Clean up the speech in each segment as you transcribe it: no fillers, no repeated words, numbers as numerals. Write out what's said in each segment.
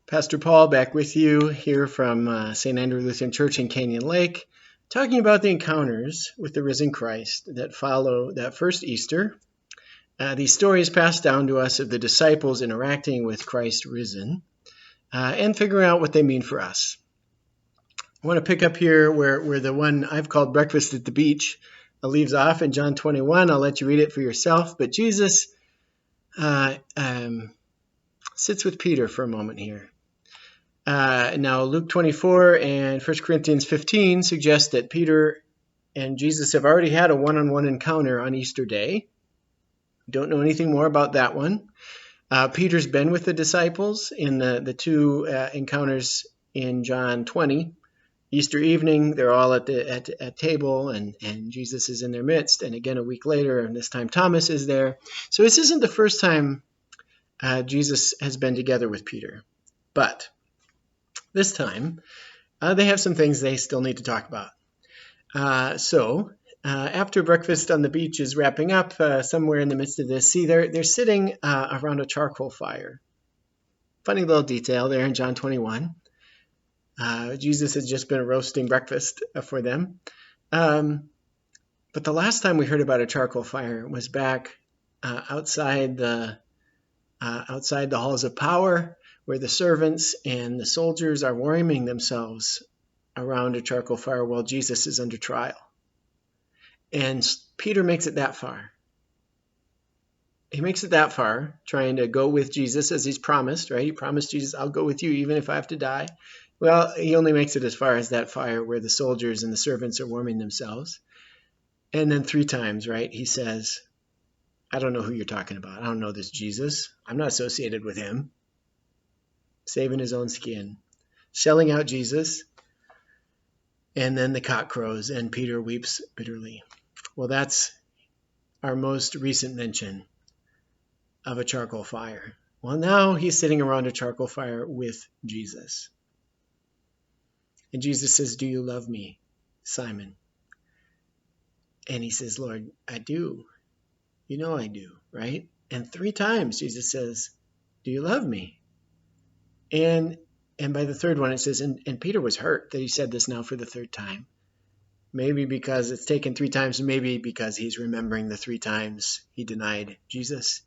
Pastor Paul back with you here from St. Andrew Lutheran Church in Canyon Lake, talking about the encounters with the risen Christ that follow that first Easter. These stories passed down to us of the disciples interacting with Christ risen and figuring out what they mean for us. I want to pick up here where the one I've called Breakfast at the Beach leaves off in John 21. I'll let you read it for yourself. But Jesus sits with Peter for a moment here. Now, Luke 24 and 1 Corinthians 15 suggest that Peter and Jesus have already had a one-on-one encounter on Easter Day. Don't know anything more about that one. Peter's been with the disciples in the two encounters in John 20. Easter evening, they're all at table, and Jesus is in their midst. And again, a week later, and this time Thomas is there. So this isn't the first time Jesus has been together with Peter. But this time, they have some things they still need to talk about. So after breakfast on the beach is wrapping up, somewhere in the midst of this, see, they're sitting around a charcoal fire. Funny little detail there in John 21. Jesus had just been roasting breakfast for them. But the last time we heard about a charcoal fire was back outside the halls of power, where the servants and the soldiers are warming themselves around a charcoal fire while Jesus is under trial. And Peter makes it that far. He makes it that far, trying to go with Jesus as he's promised, right? He promised Jesus, I'll go with you even if I have to die. Well, he only makes it as far as that fire where the soldiers and the servants are warming themselves. And then 3 times, right, he says, I don't know who you're talking about. I don't know this Jesus. I'm not associated with him. Saving his own skin, shelling out Jesus. And then the cock crows and Peter weeps bitterly. Well, that's our most recent mention of a charcoal fire. Well, now he's sitting around a charcoal fire with Jesus. And Jesus says, do you love me, Simon? And he says, Lord, I do. You know I do, right? And 3 times Jesus says, do you love me? And by the 3rd one, it says, and Peter was hurt that he said this now for the 3rd time. Maybe because it's taken 3 times, maybe because he's remembering the 3 times he denied Jesus.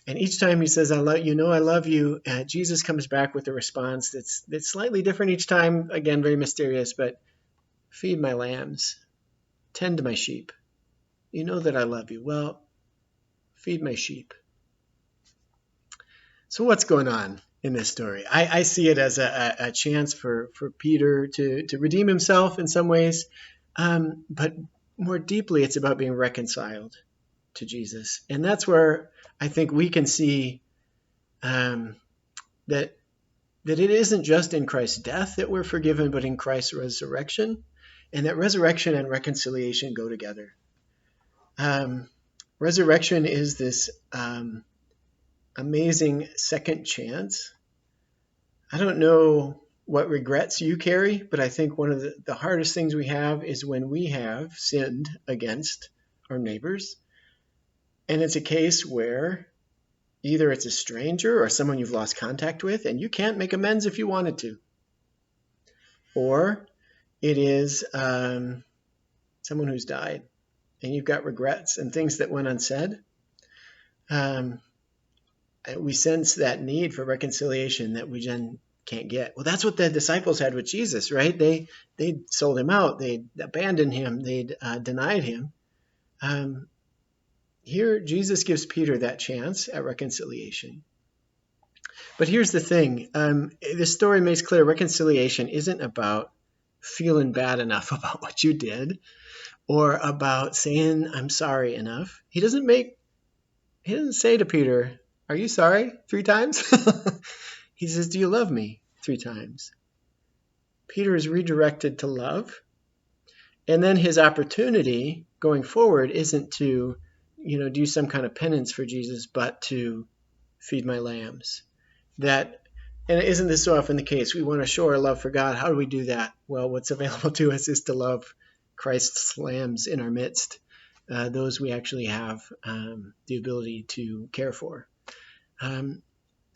And each time he says, I love you, Jesus comes back with a response that's slightly different each time. Again, very mysterious, but feed my lambs, tend to my sheep. You know that I love you. Well, feed my sheep. So what's going on in this story? I see it as a chance for Peter to redeem himself in some ways, but more deeply, it's about being reconciled to Jesus. And that's where I think we can see that it isn't just in Christ's death that we're forgiven, but in Christ's resurrection, and that resurrection and reconciliation go together. Resurrection is this amazing second chance. I don't know what regrets you carry, but I think one of the hardest things we have is when we have sinned against our neighbors. And it's a case where either it's a stranger or someone you've lost contact with and you can't make amends if you wanted to. Or it is someone who's died and you've got regrets and things that went unsaid. We sense that need for reconciliation that we then can't get. Well, that's what the disciples had with Jesus, right? They sold him out. They abandoned him. They denied him. Here, Jesus gives Peter that chance at reconciliation. But here's the thing. This story makes clear reconciliation isn't about feeling bad enough about what you did or about saying, I'm sorry enough. He doesn't say to Peter, are you sorry 3 times? He says, do you love me 3 times? Peter is redirected to love. And then his opportunity going forward isn't to, do some kind of penance for Jesus, but to feed my lambs. And isn't this so often the case? We want to show our love for God. How do we do that? Well, what's available to us is to love Christ's lambs in our midst, those we actually have the ability to care for.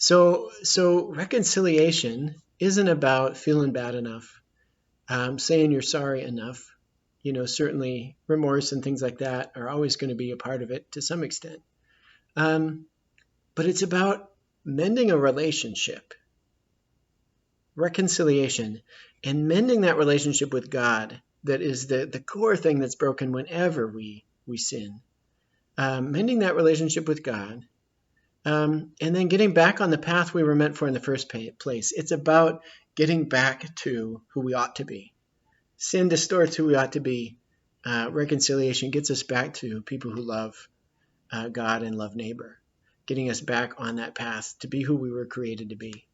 So reconciliation isn't about feeling bad enough, saying you're sorry enough. Certainly remorse and things like that are always going to be a part of it to some extent. But it's about mending a relationship, reconciliation, and mending that relationship with God. That is the core thing that's broken whenever we sin. Mending that relationship with God, and then getting back on the path we were meant for in the first place. It's about getting back to who we ought to be. Sin distorts who we ought to be. Reconciliation gets us back to people who love God and love neighbor, getting us back on that path to be who we were created to be.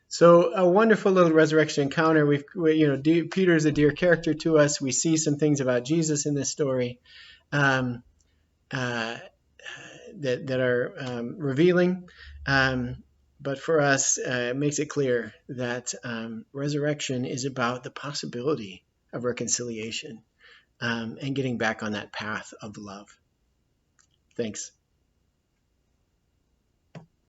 So a wonderful little resurrection encounter. Peter is a dear character to us. We see some things about Jesus in this story that are revealing. But for us, it makes it clear that resurrection is about the possibility of reconciliation and getting back on that path of love. Thanks.